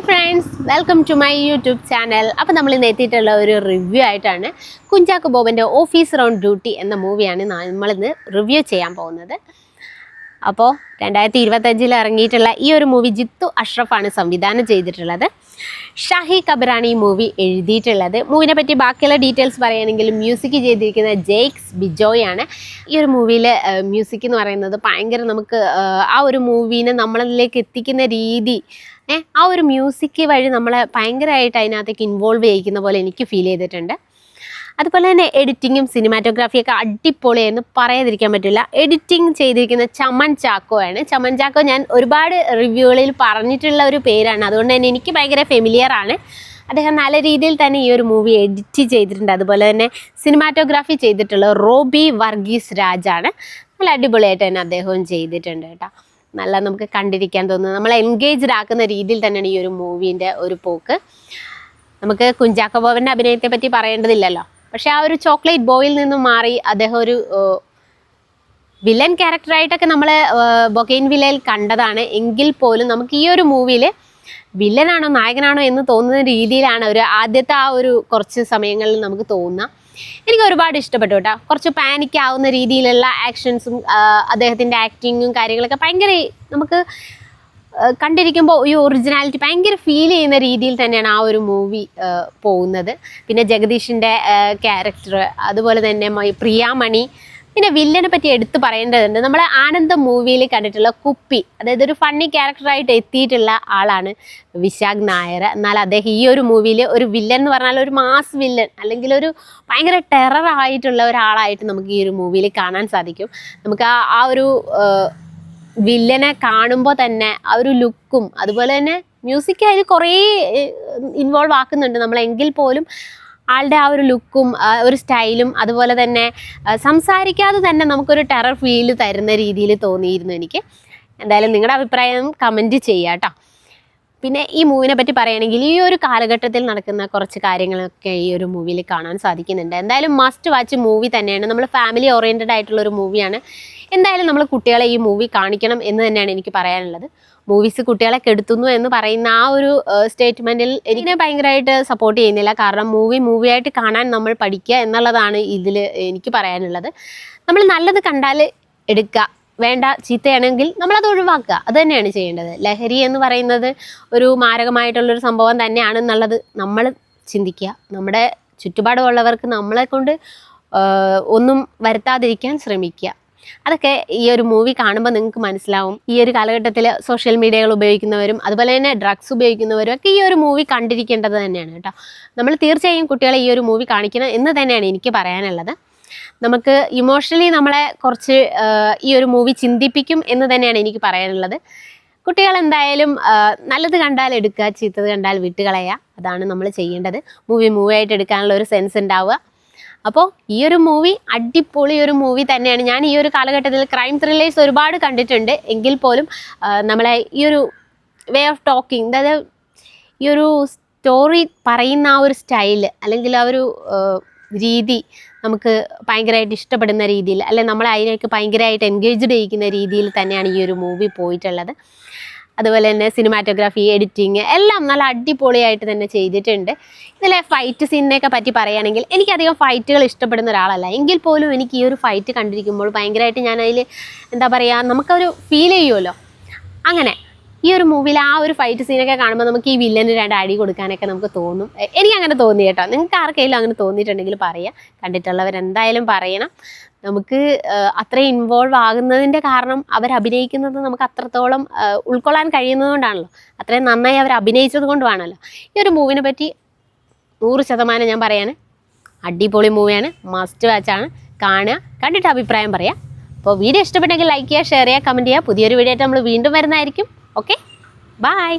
Friends, welcome to my YouTube channel. അപ്പോൾ നമ്മൾ ഇന്ന് എത്തിയിട്ടുള്ള ഒരു റിവ്യൂ ആയിട്ടാണ് കുഞ്ചാക്കോ ബോബൻ്റെ ഓഫീസ് റൗണ്ട് ഡ്യൂട്ടി എന്ന മൂവിയാണ് നമ്മളിന്ന് റിവ്യൂ ചെയ്യാൻ പോകുന്നത്. അപ്പോൾ 2025 ഇറങ്ങിയിട്ടുള്ള ഈ ഒരു മൂവി ജിത്തു അഷ്റഫാണ് സംവിധാനം ചെയ്തിട്ടുള്ളത്. ഷാഹി കബറാണ് ഈ മൂവി എഴുതിയിട്ടുള്ളത്. മൂവിനെ പറ്റി ബാക്കിയുള്ള ഡീറ്റെയിൽസ് പറയുകയാണെങ്കിൽ മ്യൂസിക് ചെയ്തിരിക്കുന്നത് ജെയ്ക്സ് ബിജോയ് ആണ്. ഈ ഒരു മൂവിയിൽ മ്യൂസിക് എന്ന് പറയുന്നത് ഭയങ്കര നമുക്ക് ആ ഒരു മൂവീനെ നമ്മളിലേക്ക് എത്തിക്കുന്ന രീതി, ആ ഒരു മ്യൂസിക് വഴി നമ്മളെ ഭയങ്കരമായിട്ട് അതിനകത്തേക്ക് ഇൻവോൾവ് ചെയ്യിക്കുന്ന പോലെ എനിക്ക് ഫീൽ ചെയ്തിട്ടുണ്ട്. അതുപോലെ തന്നെ എഡിറ്റിങ്ങും സിനിമാറ്റോഗ്രാഫിയൊക്കെ അടിപൊളിയെന്ന് പറയാതിരിക്കാൻ പറ്റില്ല. എഡിറ്റിംഗ് ചെയ്തിരിക്കുന്ന ചമൻ ചാക്കോ ആണ്. ചമൻ ചാക്കോ ഞാൻ ഒരുപാട് റിവ്യൂകളിൽ പറഞ്ഞിട്ടുള്ള ഒരു പേരാണ്, അതുകൊണ്ട് തന്നെ എനിക്ക് ഭയങ്കര ഫെമിലിയർ ആണ്. അദ്ദേഹം നല്ല രീതിയിൽ തന്നെ ഈ ഒരു മൂവി എഡിറ്റ് ചെയ്തിട്ടുണ്ട്. അതുപോലെ തന്നെ സിനിമാറ്റോഗ്രാഫി ചെയ്തിട്ടുള്ള റോബി വർഗീസ് രാജാണ്. നല്ല അടിപൊളിയായിട്ട് തന്നെ അദ്ദേഹവും ചെയ്തിട്ടുണ്ട് കേട്ടോ. നല്ല നമുക്ക് കണ്ടിരിക്കാൻ തോന്നുന്നത്, നമ്മളെ എൻഗേജ്ഡ് ആക്കുന്ന രീതിയിൽ തന്നെയാണ് ഈ ഒരു മൂവീൻ്റെ ഒരു പോക്ക്. നമുക്ക് കുഞ്ചാക്കോ ബോബൻ്റെ അഭിനയത്തെ പറ്റി പറയേണ്ടതില്ലല്ലോ, പക്ഷെ ആ ഒരു ചോക്ലേറ്റ് ബോയിൽ നിന്നും മാറി അദ്ദേഹം ഒരു വില്ലൻ ക്യാരക്ടറായിട്ടൊക്കെ നമ്മൾ ബൊഗെയിൻവില്ലയിൽ കണ്ടതാണ്. എങ്കിൽ പോലും നമുക്ക് ഈ ഒരു മൂവിയിൽ വില്ലനാണോ നായകനാണോ എന്ന് തോന്നുന്ന രീതിയിലാണ് ഒരു ആദ്യത്തെ ആ ഒരു കുറച്ച് സമയങ്ങളിൽ നമുക്ക് തോന്നുക. എനിക്ക് ഒരുപാട് ഇഷ്ടപ്പെട്ടു കേട്ടോ. കുറച്ച് പാനിക് ആവുന്ന രീതിയിലുള്ള ആക്ഷൻസും അദ്ദേഹത്തിൻ്റെ ആക്ടിങ്ങും കാര്യങ്ങളൊക്കെ ഭയങ്കര നമുക്ക് കണ്ടിരിക്കുമ്പോൾ ഈ ഒറിജിനാലിറ്റി ഭയങ്കര ഫീൽ ചെയ്യുന്ന രീതിയിൽ തന്നെയാണ് ആ ഒരു മൂവി പോകുന്നത്. പിന്നെ ജഗദീഷിൻ്റെ ക്യാരക്ടർ, അതുപോലെ തന്നെ പ്രിയാമണി, പിന്നെ വില്ലനെ പറ്റി എടുത്തു പറയേണ്ടതുണ്ട്. നമ്മൾ ആനന്ദം മൂവിയിൽ കണ്ടിട്ടുള്ള കുപ്പി, അതായത് ഒരു ഫണ്ണി ക്യാരക്ടറായിട്ട് എത്തിയിട്ടുള്ള ആളാണ് വിശാഖ് നായർ. എന്നാൽ അദ്ദേഹം ഈ ഒരു മൂവിയിൽ ഒരു വില്ലൻ എന്ന് പറഞ്ഞാൽ ഒരു മാസ് വില്ലൻ, അല്ലെങ്കിൽ ഒരു ഭയങ്കര ടെറർ ആയിട്ടുള്ള ഒരാളായിട്ട് നമുക്ക് ഈ ഒരു മൂവിയിൽ കാണാൻ സാധിക്കും. നമുക്ക് ആ ഒരു വില്ലനെ കാണുമ്പോൾ തന്നെ ആ ഒരു ലുക്കും, അതുപോലെ തന്നെ മ്യൂസിക് അതിൽ കുറേ ഇൻവോൾവ് ആക്കുന്നുണ്ട് നമ്മളെങ്കിൽ പോലും ആളുടെ ആ ഒരു ലുക്കും ഒരു സ്റ്റൈലും, അതുപോലെ തന്നെ സംസാരിക്കാതെ തന്നെ നമുക്കൊരു ടെറർ ഫീൽ തരുന്ന രീതിയിൽ തോന്നിയിരുന്നു എനിക്ക്. എന്തായാലും നിങ്ങളുടെ അഭിപ്രായം കമൻറ്റ് ചെയ്യുക കേട്ടോ. പിന്നെ ഈ മൂവിനെ പറ്റി പറയുകയാണെങ്കിൽ ഈ ഒരു കാലഘട്ടത്തിൽ നടക്കുന്ന കുറച്ച് കാര്യങ്ങളൊക്കെ ഈ ഒരു മൂവിയിൽ കാണാൻ സാധിക്കുന്നുണ്ട്. എന്തായാലും മസ്റ്റ് വാച്ച് മൂവി തന്നെയാണ്. നമ്മൾ ഫാമിലി ഓറിയൻറ്റഡ് ആയിട്ടുള്ളൊരു മൂവിയാണ്. എന്തായാലും നമ്മൾ കുട്ടികളെ ഈ മൂവി കാണിക്കണം എന്ന് തന്നെയാണ് എനിക്ക് പറയാനുള്ളത്. മൂവീസ് കുട്ടികളെ കെടുത്തുന്നു എന്ന് പറയുന്ന ആ ഒരു സ്റ്റേറ്റ്മെൻറ്റിൽ എനിക്ക് ഭയങ്കരമായിട്ട് സപ്പോർട്ട് ചെയ്യുന്നില്ല. കാരണം മൂവിയായിട്ട് കാണാൻ നമ്മൾ പഠിക്കുക എന്നുള്ളതാണ് ഇതിൽ എനിക്ക് പറയാനുള്ളത്. നമ്മൾ നല്ലത് കണ്ടാൽ എടുക്കുക, വേണ്ട ചീത്തയാണെങ്കിൽ നമ്മളത് ഒഴിവാക്കുക. അത് തന്നെയാണ് ചെയ്യേണ്ടത്. ലഹരി എന്ന് പറയുന്നത് ഒരു മാരകമായിട്ടുള്ളൊരു സംഭവം തന്നെയാണെന്നുള്ളത് നമ്മൾ ചിന്തിക്കുക. നമ്മുടെ ചുറ്റുപാടുമുള്ളവർക്ക് നമ്മളെ കൊണ്ട് ഒന്നും വരുത്താതിരിക്കാൻ ശ്രമിക്കുക. അതൊക്കെ ഈ ഒരു മൂവി കാണുമ്പോൾ നിങ്ങൾക്ക് മനസ്സിലാവും. ഈ ഒരു കാലഘട്ടത്തിൽ സോഷ്യൽ മീഡിയകൾ ഉപയോഗിക്കുന്നവരും അതുപോലെ തന്നെ ഡ്രഗ്സ് ഉപയോഗിക്കുന്നവരും ഒക്കെ ഈ ഒരു മൂവി കണ്ടിരിക്കേണ്ടത് തന്നെയാണ് കേട്ടോ. നമ്മൾ തീർച്ചയായും കുട്ടികളെ ഈ ഒരു മൂവി കാണിക്കണം എന്ന് തന്നെയാണ് എനിക്ക് പറയാനുള്ളത്. നമുക്ക് ഇമോഷണലി നമ്മളെ കുറച്ച് ഈ ഒരു മൂവി ചിന്തിപ്പിക്കും എന്ന് തന്നെയാണ് എനിക്ക് പറയാനുള്ളത്. കുട്ടികൾ എന്തായാലും നല്ലത് കണ്ടാൽ എടുക്കുക, ചീത്തത് കണ്ടാൽ വിട്ടുകളയുക. അതാണ് നമ്മൾ ചെയ്യേണ്ടത്. മൂവിയായിട്ട് എടുക്കാനുള്ള ഒരു സെൻസ് ഉണ്ടാവുക. അപ്പോൾ ഈ ഒരു മൂവി അടിപൊളി ഒരു മൂവി തന്നെയാണ്. ഞാൻ ഈ ഒരു കാലഘട്ടത്തിൽ ക്രൈം ത്രില്ലേഴ്സ് ഒരുപാട് കണ്ടിട്ടുണ്ട്. എങ്കിൽ പോലും നമ്മളെ ഈ ഒരു വേ ഓഫ് ടോക്കിംഗ്, അതായത് ഈ ഒരു സ്റ്റോറി പറയുന്ന ആ ഒരു സ്റ്റൈല്, അല്ലെങ്കിൽ ആ ഒരു രീതി നമുക്ക് ഭയങ്കരമായിട്ട് ഇഷ്ടപ്പെടുന്ന രീതിയിൽ, അല്ലെങ്കിൽ നമ്മളെ അതിനേക്ക് ഭയങ്കരമായിട്ട് എൻഗേജ്ഡ് ചെയ്യിക്കുന്ന രീതിയിൽ തന്നെയാണ് ഈ ഒരു മൂവി പോയിട്ടുള്ളത്. അതുപോലെ തന്നെ സിനിമാറ്റോഗ്രാഫി, എഡിറ്റിങ് എല്ലാം നല്ല അടിപൊളിയായിട്ട് തന്നെ ചെയ്തിട്ടുണ്ട്. ഇതിലെ ഫൈറ്റ് സീനിനെയൊക്കെ പറ്റി പറയുകയാണെങ്കിൽ എനിക്കധികം ഫൈറ്റുകൾ ഇഷ്ടപ്പെടുന്ന ഒരാളല്ല. എങ്കിൽ പോലും എനിക്ക് ഈ ഒരു ഫൈറ്റ് കണ്ടിരിക്കുമ്പോൾ ഭയങ്കരമായിട്ട് ഞാൻ അതിൽ എന്താ പറയുക, നമുക്കൊരു ഫീൽ ചെയ്യുമല്ലോ. അങ്ങനെ ഈ ഒരു മൂവിയിൽ ആ ഒരു ഫൈറ്റ് സീനൊക്കെ കാണുമ്പോൾ നമുക്ക് ഈ വില്ലന് 2 അടി കൊടുക്കാനൊക്കെ നമുക്ക് തോന്നും. എനിക്ക് അങ്ങനെ തോന്നി കേട്ടോ. നിങ്ങൾക്ക് ആർക്കെങ്കിലും അങ്ങനെ തോന്നിയിട്ടുണ്ടെങ്കിൽ പറയാം. കണ്ടിട്ടുള്ളവരെന്തായാലും പറയണം. നമുക്ക് അത്രയും ഇൻവോൾവ് ആകുന്നതിൻ്റെ കാരണം അവരഭിനയിക്കുന്നത് നമുക്ക് അത്രത്തോളം ഉൾക്കൊള്ളാൻ കഴിയുന്നതുകൊണ്ടാണല്ലോ. അത്രയും നന്നായി അവർ അഭിനയിച്ചത് കൊണ്ടുമാണല്ലോ. ഈ ഒരു മൂവിനെ പറ്റി 100% ഞാൻ പറയാണ്, അടിപൊളി മൂവിയാണ്. മസ്റ്റ് വാച്ചാണ്. കാണുക, കണ്ടിട്ട് അഭിപ്രായം പറയാം. അപ്പോൾ വീഡിയോ ഇഷ്ടപ്പെട്ടെങ്കിൽ ലൈക്ക് ചെയ്യുക, ഷെയർ ചെയ്യുക, കമൻറ്റ് ചെയ്യുക. പുതിയൊരു വീഡിയോ ആയിട്ട് നമ്മൾ വീണ്ടും വരുന്നതായിരിക്കും. Okay, by.